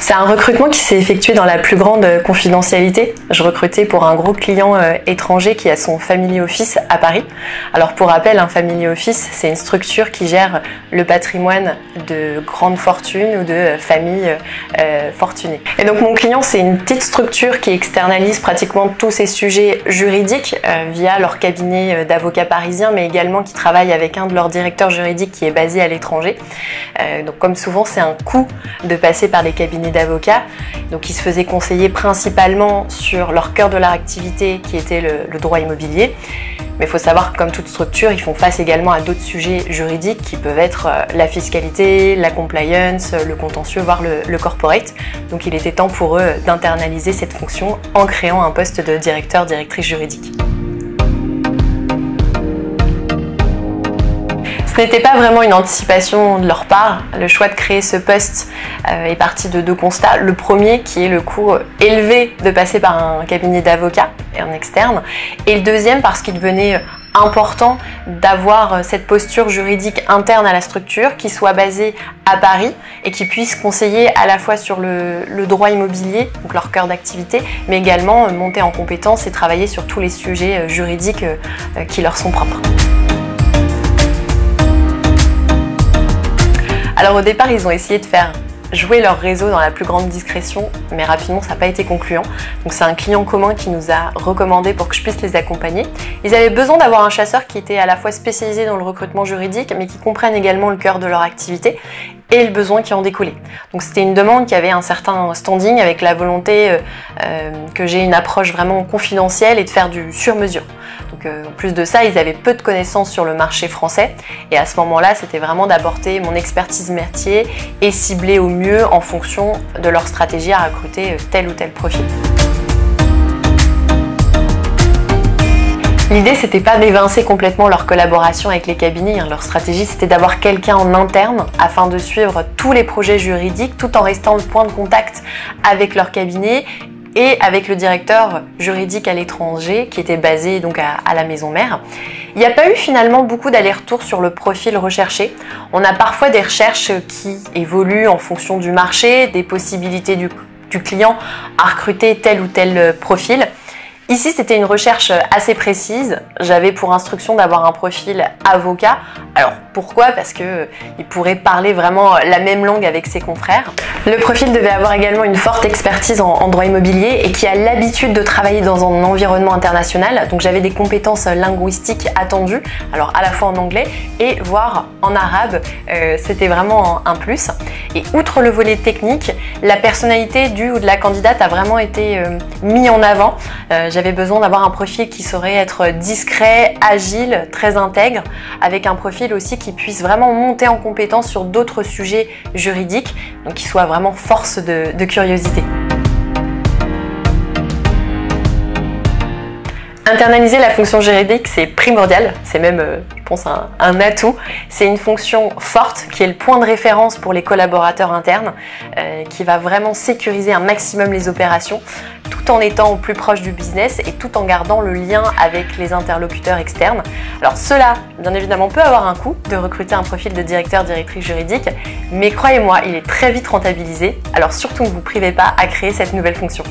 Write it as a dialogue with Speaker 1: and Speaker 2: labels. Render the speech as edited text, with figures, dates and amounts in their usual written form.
Speaker 1: C'est un recrutement qui s'est effectué dans la plus grande confidentialité. Je recrutais pour un gros client étranger qui a son family office à Paris. Alors pour rappel, un family office, c'est une structure qui gère le patrimoine de grandes fortunes ou de familles fortunées. Et donc mon client, c'est une petite structure qui externalise pratiquement tous ces sujets juridiques via leur cabinet d'avocats parisiens, mais également qui travaille avec un de leurs directeurs juridiques qui est basé à l'étranger. Donc comme souvent, c'est un coût de passer par les cabinets d'avocats. Donc ils se faisaient conseiller principalement sur leur cœur de leur activité qui était le droit immobilier. Mais il faut savoir que comme toute structure, ils font face également à d'autres sujets juridiques qui peuvent être la fiscalité, la compliance, le contentieux, voire le corporate. Donc il était temps pour eux d'internaliser cette fonction en créant un poste de directeur, directrice juridique. Ce n'était pas vraiment une anticipation de leur part. Le choix de créer ce poste est parti de deux constats. Le premier qui est le coût élevé de passer par un cabinet d'avocats et en externe. Et le deuxième parce qu'il devenait important d'avoir cette posture juridique interne à la structure qui soit basée à Paris et qui puisse conseiller à la fois sur le droit immobilier, donc leur cœur d'activité, mais également monter en compétences et travailler sur tous les sujets juridiques qui leur sont propres. Alors au départ, ils ont essayé de faire jouer leur réseau dans la plus grande discrétion, mais rapidement ça n'a pas été concluant. Donc c'est un client commun qui nous a recommandé pour que je puisse les accompagner. Ils avaient besoin d'avoir un chasseur qui était à la fois spécialisé dans le recrutement juridique, mais qui comprenne également le cœur de leur activité et le besoin qui en découlait. Donc c'était une demande qui avait un certain standing avec la volonté que j'ai une approche vraiment confidentielle et de faire du sur-mesure. Donc en plus de ça, ils avaient peu de connaissances sur le marché français et à ce moment-là, c'était vraiment d'apporter mon expertise métier et cibler au mieux en fonction de leur stratégie à recruter tel ou tel profil. L'idée, c'était pas d'évincer complètement leur collaboration avec les cabinets. Leur stratégie, c'était d'avoir quelqu'un en interne afin de suivre tous les projets juridiques tout en restant le point de contact avec leur cabinet et avec le directeur juridique à l'étranger qui était basé donc à la maison mère. Il n'y a pas eu finalement beaucoup d'allers-retours sur le profil recherché. On a parfois des recherches qui évoluent en fonction du marché, des possibilités du client à recruter tel ou tel profil. Ici, c'était une recherche assez précise. J'avais pour instruction d'avoir un profil avocat. Alors, pourquoi? Parce qu'il pourrait parler vraiment la même langue avec ses confrères. Le profil devait avoir également une forte expertise en droit immobilier et qui a l'habitude de travailler dans un environnement international. Donc, j'avais des compétences linguistiques attendues, alors à la fois en anglais et voire en arabe. C'était vraiment un plus. Et outre le volet technique, la personnalité du ou de la candidate a vraiment été mise en avant. J'avais besoin d'avoir un profil qui saurait être discret, agile, très intègre, avec un profil aussi qui puisse vraiment monter en compétence sur d'autres sujets juridiques, donc qui soit vraiment force de curiosité. Internaliser la fonction juridique, c'est primordial, c'est même, je pense, un atout. C'est une fonction forte qui est le point de référence pour les collaborateurs internes, qui va vraiment sécuriser un maximum les opérations, tout en étant au plus proche du business et tout en gardant le lien avec les interlocuteurs externes. Alors cela, bien évidemment, peut avoir un coût de recruter un profil de directeur, directrice juridique, mais croyez-moi, il est très vite rentabilisé, alors surtout ne vous privez pas à créer cette nouvelle fonction.